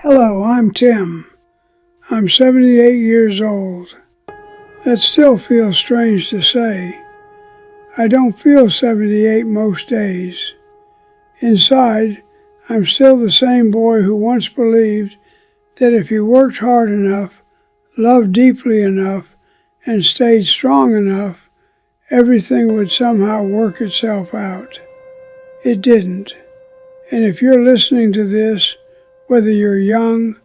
Hello, I'm Tim. I'm 78 years old. That still feels strange to say. I don't feel 78 most days. Inside, I'm still the same boy who once believed that if you worked hard enough, loved deeply enough, and stayed strong enough, everything would somehow work itself out. It didn't. And if you're listening to this, whether you're young,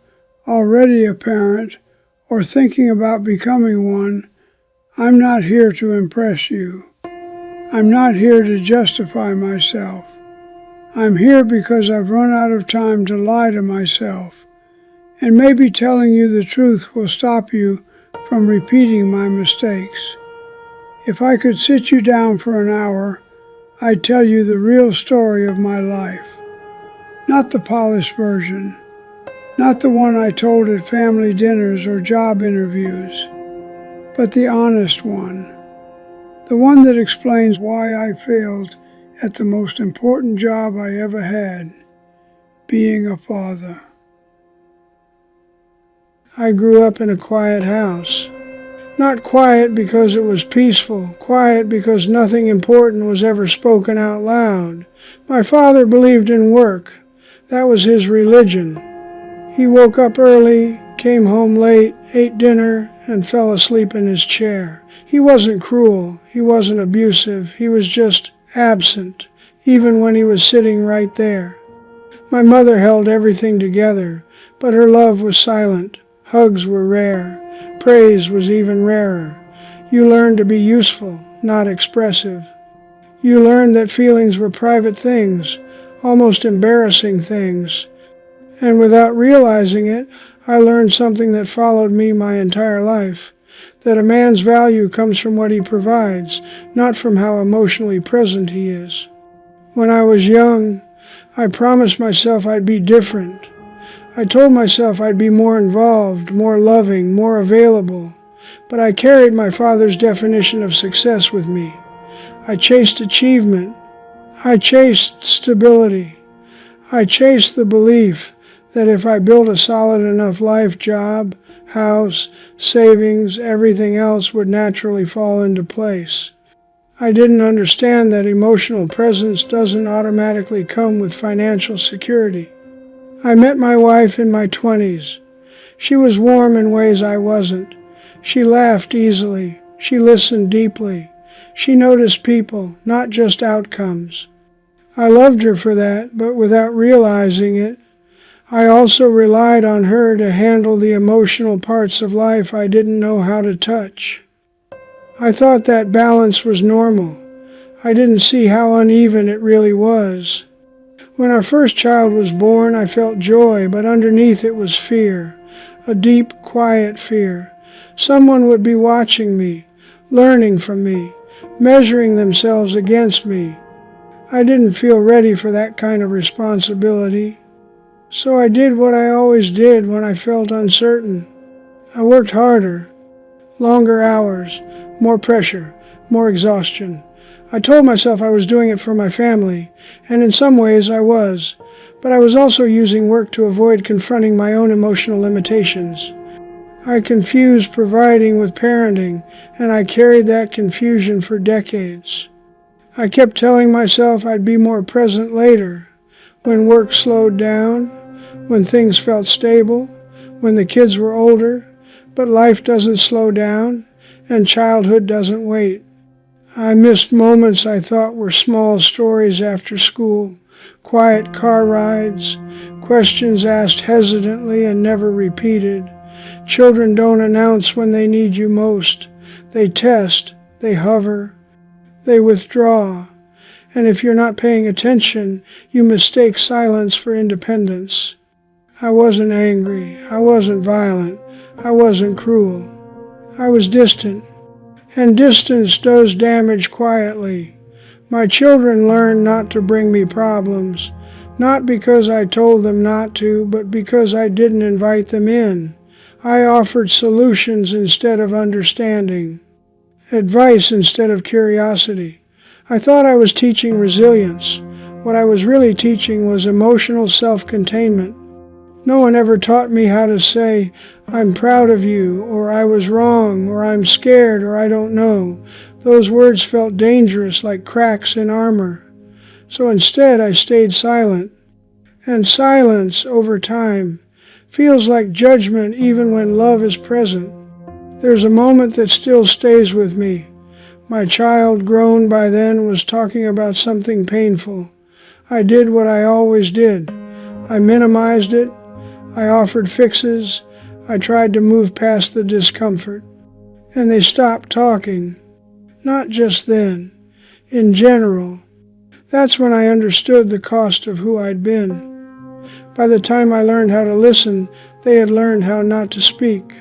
already a parent, or thinking about becoming one, I'm not here to impress you. I'm not here to justify myself. I'm here because I've run out of time to lie to myself, and maybe telling you the truth will stop you from repeating my mistakes. If I could sit you down for an hour, I'd tell you the real story of my life. Not the polished version, not the one I told at family dinners or job interviews, but the honest one. The one that explains why I failed at the most important job I ever had, being a father. I grew up in a quiet house. Not quiet because it was peaceful, quiet because nothing important was ever spoken out loud. My father believed in work. That was his religion. He woke up early, came home late, ate dinner, and fell asleep in his chair. He wasn't cruel. He wasn't abusive. He was just absent, even when he was sitting right there. My mother held everything together, but her love was silent. Hugs were rare. Praise was even rarer. You learned to be useful, not expressive. You learned that feelings were private things, almost embarrassing things. And without realizing it, I learned something that followed me my entire life, that a man's value comes from what he provides, not from how emotionally present he is. When I was young, I promised myself I'd be different. I told myself I'd be more involved, more loving, more available, but I carried my father's definition of success with me. I chased achievement. I chased stability. I chased the belief that if I built a solid enough life, job, house, savings, everything else would naturally fall into place. I didn't understand that emotional presence doesn't automatically come with financial security. I met my wife in my 20s. She was warm in ways I wasn't. She laughed easily. She listened deeply. She noticed people, not just outcomes. I loved her for that, but without realizing it, I also relied on her to handle the emotional parts of life I didn't know how to touch. I thought that balance was normal. I didn't see how uneven it really was. When our first child was born, I felt joy, but underneath it was fear, a deep, quiet fear. Someone would be watching me, learning from me, measuring themselves against me. I didn't feel ready for that kind of responsibility. So I did what I always did when I felt uncertain. I worked harder, longer hours, more pressure, more exhaustion. I told myself I was doing it for my family, and in some ways I was, but I was also using work to avoid confronting my own emotional limitations. I confused providing with parenting, and I carried that confusion for decades. I kept telling myself I'd be more present later, when work slowed down, when things felt stable, when the kids were older, but life doesn't slow down, and childhood doesn't wait. I missed moments I thought were small stories after school, quiet car rides, questions asked hesitantly and never repeated. Children don't announce when they need you most. They test, they hover, they withdraw. And if you're not paying attention, you mistake silence for independence. I wasn't angry. I wasn't violent. I wasn't cruel. I was distant. And distance does damage quietly. My children learned not to bring me problems, not because I told them not to, but because I didn't invite them in. I offered solutions instead of understanding, advice instead of curiosity. I thought I was teaching resilience. What I was really teaching was emotional self-containment. No one ever taught me how to say, "I'm proud of you," or "I was wrong," or "I'm scared," or "I don't know." Those words felt dangerous, like cracks in armor. So instead I stayed silent. And silence, over time, feels like judgment even when love is present. There's a moment that still stays with me. My child, grown by then, was talking about something painful. I did what I always did. I minimized it. I offered fixes. I tried to move past the discomfort. And they stopped talking. Not just then. In general. That's when I understood the cost of who I'd been. By the time I learned how to listen, they had learned how not to speak.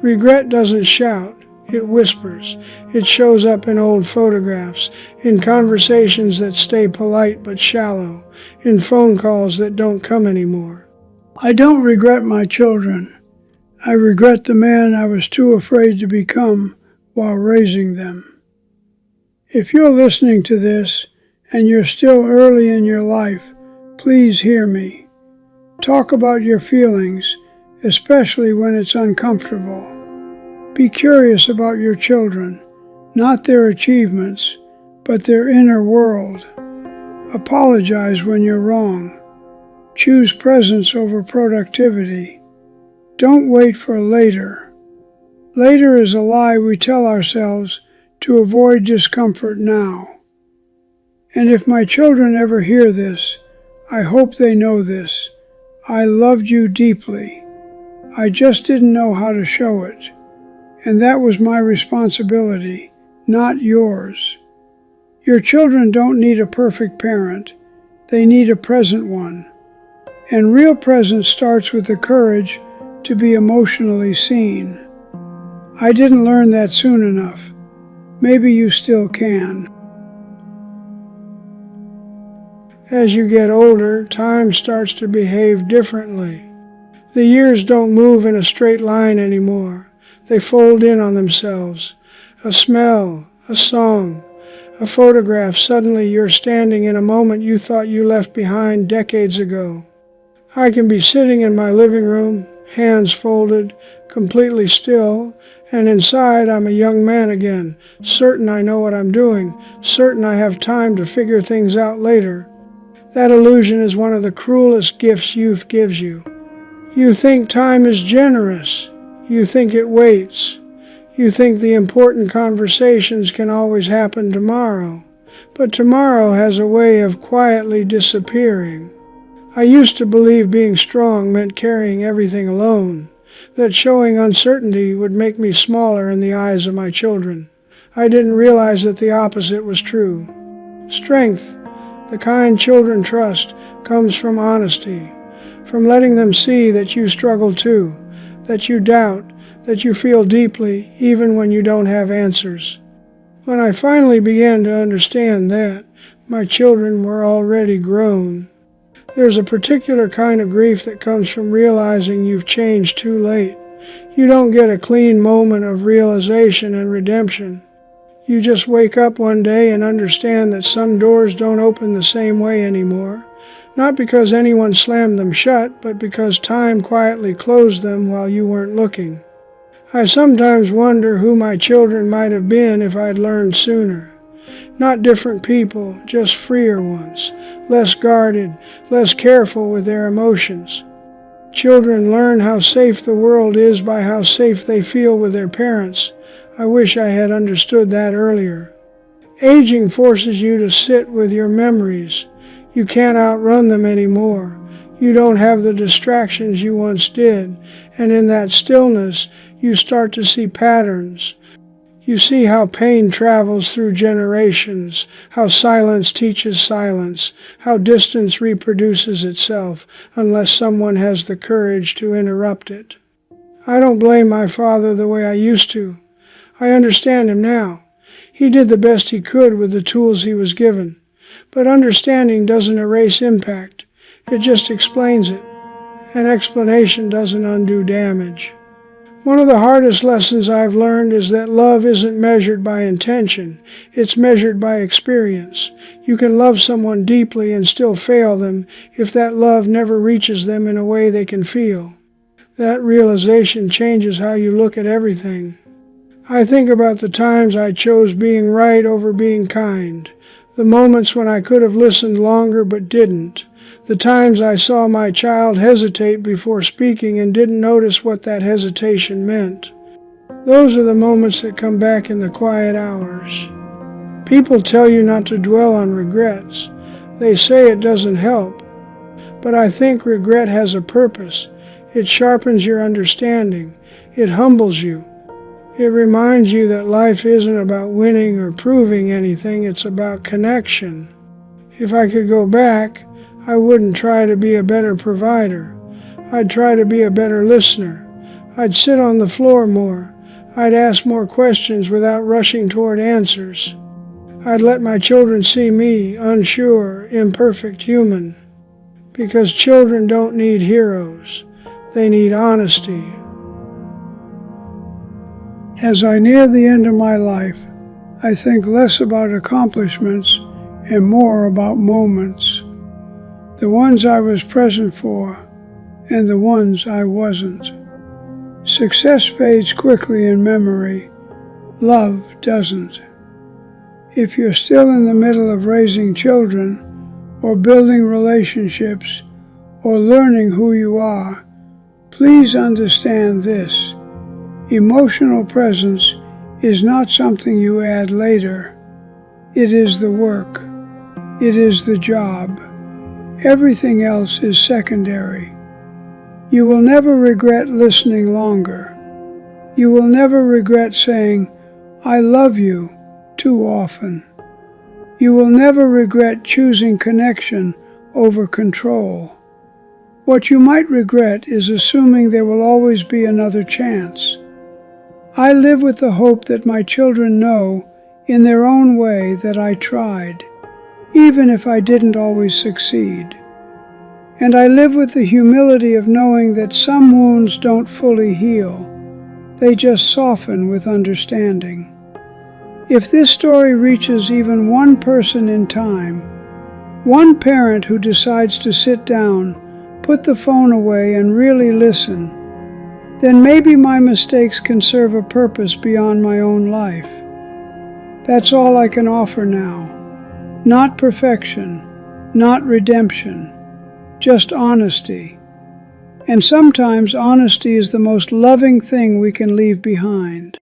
Regret doesn't shout. It whispers. It shows up in old photographs, in conversations that stay polite but shallow, in phone calls that don't come anymore. I don't regret my children. I regret the man I was too afraid to become while raising them. If you're listening to this and you're still early in your life, please hear me. Talk about your feelings, especially when it's uncomfortable. Be curious about your children, not their achievements, but their inner world. Apologize when you're wrong. Choose presence over productivity. Don't wait for later. Later is a lie we tell ourselves to avoid discomfort now. And if my children ever hear this, I hope they know this. I loved you deeply. I just didn't know how to show it. And that was my responsibility, not yours. Your children don't need a perfect parent. They need a present one. And real presence starts with the courage to be emotionally seen. I didn't learn that soon enough. Maybe you still can. As you get older, time starts to behave differently. The years don't move in a straight line anymore. They fold in on themselves. A smell, a song, a photograph. Suddenly you're standing in a moment you thought you left behind decades ago. I can be sitting in my living room, hands folded, completely still, and inside I'm a young man again, certain I know what I'm doing, certain I have time to figure things out later. That illusion is one of the cruelest gifts youth gives you. You think time is generous. You think it waits. You think the important conversations can always happen tomorrow. But tomorrow has a way of quietly disappearing. I used to believe being strong meant carrying everything alone, that showing uncertainty would make me smaller in the eyes of my children. I didn't realize that the opposite was true. Strength, the kind children trust, comes from honesty, from letting them see that you struggle too, that you doubt, that you feel deeply even when you don't have answers. When I finally began to understand that, my children were already grown. There's a particular kind of grief that comes from realizing you've changed too late. You don't get a clean moment of realization and redemption. You just wake up one day and understand that some doors don't open the same way anymore. Not because anyone slammed them shut, but because time quietly closed them while you weren't looking. I sometimes wonder who my children might have been if I'd learned sooner. Not different people, just freer ones, less guarded, less careful with their emotions. Children learn how safe the world is by how safe they feel with their parents. I wish I had understood that earlier. Aging forces you to sit with your memories. You can't outrun them anymore. You don't have the distractions you once did, and in that stillness, you start to see patterns. You see how pain travels through generations, how silence teaches silence, how distance reproduces itself unless someone has the courage to interrupt it. I don't blame my father the way I used to. I understand him now. He did the best he could with the tools he was given. But understanding doesn't erase impact. It just explains it. An explanation doesn't undo damage. One of the hardest lessons I've learned is that love isn't measured by intention, it's measured by experience. You can love someone deeply and still fail them if that love never reaches them in a way they can feel. That realization changes how you look at everything. I think about the times I chose being right over being kind, the moments when I could have listened longer but didn't, the times I saw my child hesitate before speaking and didn't notice what that hesitation meant. Those are the moments that come back in the quiet hours. People tell you not to dwell on regrets. They say it doesn't help. But I think regret has a purpose. It sharpens your understanding. It humbles you. It reminds you that life isn't about winning or proving anything, it's about connection. If I could go back, I wouldn't try to be a better provider. I'd try to be a better listener. I'd sit on the floor more. I'd ask more questions without rushing toward answers. I'd let my children see me, unsure, imperfect human. Because children don't need heroes. They need honesty. As I near the end of my life, I think less about accomplishments and more about moments. The ones I was present for and the ones I wasn't. Success fades quickly in memory. Love doesn't. If you're still in the middle of raising children or building relationships or learning who you are, please understand this. Emotional presence is not something you add later. It is the work. It is the job. Everything else is secondary. You will never regret listening longer. You will never regret saying, "I love you," too often. You will never regret choosing connection over control. What you might regret is assuming there will always be another chance. I live with the hope that my children know, in their own way, that I tried, even if I didn't always succeed. And I live with the humility of knowing that some wounds don't fully heal. They just soften with understanding. If this story reaches even one person in time, one parent who decides to sit down, put the phone away, and really listen, then maybe my mistakes can serve a purpose beyond my own life. That's all I can offer now. Not perfection, not redemption, just honesty. And sometimes honesty is the most loving thing we can leave behind.